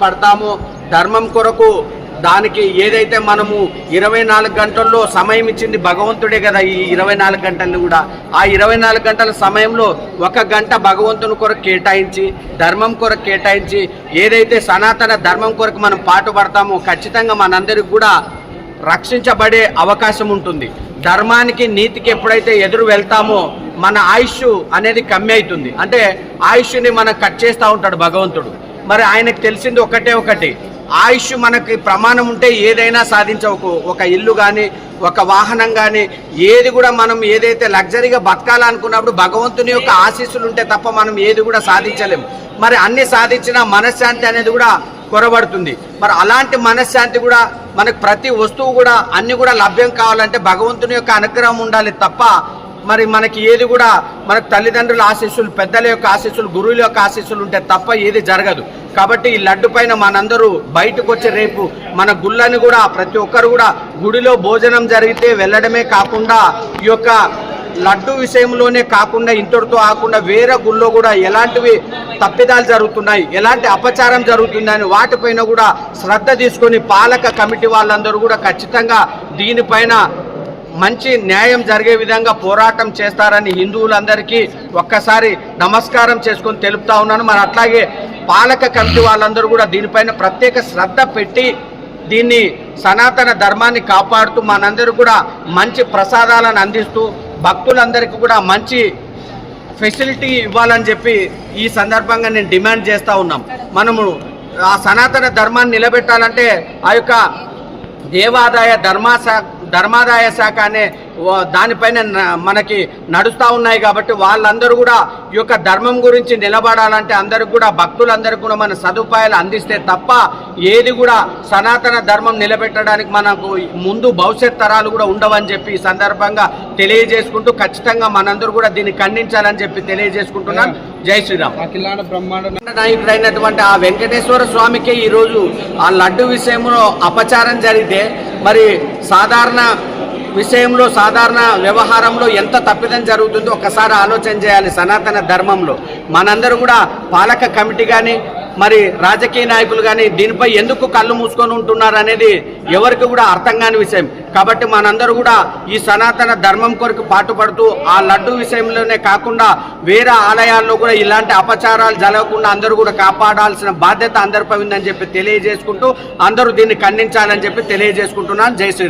పడతామో ధర్మం కొరకు దానికి ఏదైతే మనము 24 గంటల్లో సమయం ఇచ్చింది భగవంతుడే కదా, ఈ 24 గంటలను కూడా ఆ 24 గంటల సమయంలో 1 గంట భగవంతుని కొరకు కేటాయించి ధర్మం కొరకు కేటాయించి ఏదైతే సనాతన ధర్మం కొరకు మనం పాటుపడతామో ఖచ్చితంగా మనందరికి కూడా రక్షించబడే అవకాశం ఉంటుంది. ధర్మానికి నీతికి ఎప్పుడైతే ఎదురు వెళ్తామో మన ఆయుష్ అనేది కమ్మి అవుతుంది. అంటే ఆయుష్ని మనం కట్ చేస్తూ ఉంటాడు భగవంతుడు. మరి ఆయనకు తెలిసింది ఒకటి, ఆయుష్ మనకి ప్రమాణం ఉంటే ఏదైనా సాధించవచ్చు. ఒక ఇల్లు కానీ ఒక వాహనం కానీ ఏది కూడా మనం ఏదైతే లగ్జరీగా బతకాలనుకున్నప్పుడు భగవంతుని యొక్క ఆశీస్సులు ఉంటే తప్ప మనం ఏది కూడా సాధించలేము. మరి అన్ని సాధించిన మనశ్శాంతి అనేది కూడా కొరబడుతుంది. మరి అలాంటి మనశ్శాంతి కూడా మనకు ప్రతి వస్తువు కూడా అన్ని కూడా లభ్యం కావాలంటే భగవంతుని యొక్క అనుగ్రహం ఉండాలి తప్ప మరి మనకి ఏది కూడా మనకు తల్లిదండ్రుల ఆశీస్సులు, పెద్దల యొక్క ఆశీస్సులు, గురువుల యొక్క ఆశీస్సులు ఉంటే తప్ప ఏది జరగదు. కాబట్టి ఈ లడ్డు పైన మనందరూ బయటకు వచ్చి రేపు మన గుళ్ళని కూడా ప్రతి ఒక్కరు కూడా గుడిలో భోజనం జరిగితే వెళ్ళడమే కాకుండా ఈ యొక్క లడ్డు విషయంలోనే కాకుండా ఇంతటితో ఆకుండా వేరే గుళ్ళో కూడా ఎలాంటివి తప్పిదాలు జరుగుతున్నాయి, ఎలాంటి అపచారం జరుగుతుందని వాటిపైన కూడా శ్రద్ధ తీసుకొని పాలక కమిటీ వాళ్ళందరూ కూడా ఖచ్చితంగా దీనిపైన మంచి న్యాయం జరిగే విధంగా పోరాటం చేస్తారని హిందువులందరికీ ఒక్కసారి నమస్కారం చేసుకొని తెలుపుతా ఉన్నాను. మరి అట్లాగే పాలక కమిటీ వాళ్ళందరూ కూడా దీనిపైన ప్రత్యేక శ్రద్ధ పెట్టి దీన్ని సనాతన ధర్మాన్ని కాపాడుతూ మనందరూ కూడా మంచి ప్రసాదాలను అందిస్తూ భక్తులందరికీ కూడా మంచి ఫెసిలిటీ ఇవ్వాలని చెప్పి ఈ సందర్భంగా నేను డిమాండ్ చేస్తూ ఉన్నాం. మనము ఆ సనాతన ధర్మాన్ని నిలబెట్టాలంటే ఆ యొక్క ధర్మాదాయ శాఖ అనే దానిపైన మనకి నడుస్తూ ఉన్నాయి. కాబట్టి వాళ్ళందరూ కూడా ఈ యొక్క ధర్మం గురించి నిలబడాలంటే అందరికి కూడా భక్తులందరికీ కూడా మన సదుపాయాలు అందిస్తే తప్ప ఏది కూడా సనాతన ధర్మం నిలబెట్టడానికి మనకు ముందు భవిష్యత్ తరాలు కూడా ఉండవని చెప్పి ఈ సందర్భంగా తెలియజేసుకుంటూ ఖచ్చితంగా మనందరూ కూడా దీన్ని ఖండించాలని చెప్పి తెలియజేసుకుంటున్నాను. జై శ్రీరామ్. నాయకుడైనటువంటి ఆ వెంకటేశ్వర స్వామికి ఈరోజు ఆ లడ్డు విషయంలో అపచారం జరిగితే మరి సాధారణ విషయంలో సాధారణ వ్యవహారంలో ఎంత తప్పిదం జరుగుతుందో ఒకసారి ఆలోచన చేయాలి. సనాతన ధర్మంలో మనందరూ కూడా పాలక కమిటీ కానీ మరి రాజకీయ నాయకులు కానీ దీనిపై ఎందుకు కళ్ళు మూసుకొని ఉంటున్నారు అనేది ఎవరికి కూడా అర్థం కాని విషయం. కాబట్టి మనందరూ కూడా ఈ సనాతన ధర్మం కొరకు పాటుపడుతూ ఆ లడ్డు విషయంలోనే కాకుండా వేరే ఆలయాల్లో కూడా ఇలాంటి అపచారాలు జరగకుండా అందరూ కూడా కాపాడాల్సిన బాధ్యత అందరిపై ఉందని చెప్పి తెలియజేసుకుంటూ అందరూ దీన్ని ఖండించాలని చెప్పి తెలియజేసుకుంటున్నాను. జై శ్రీ.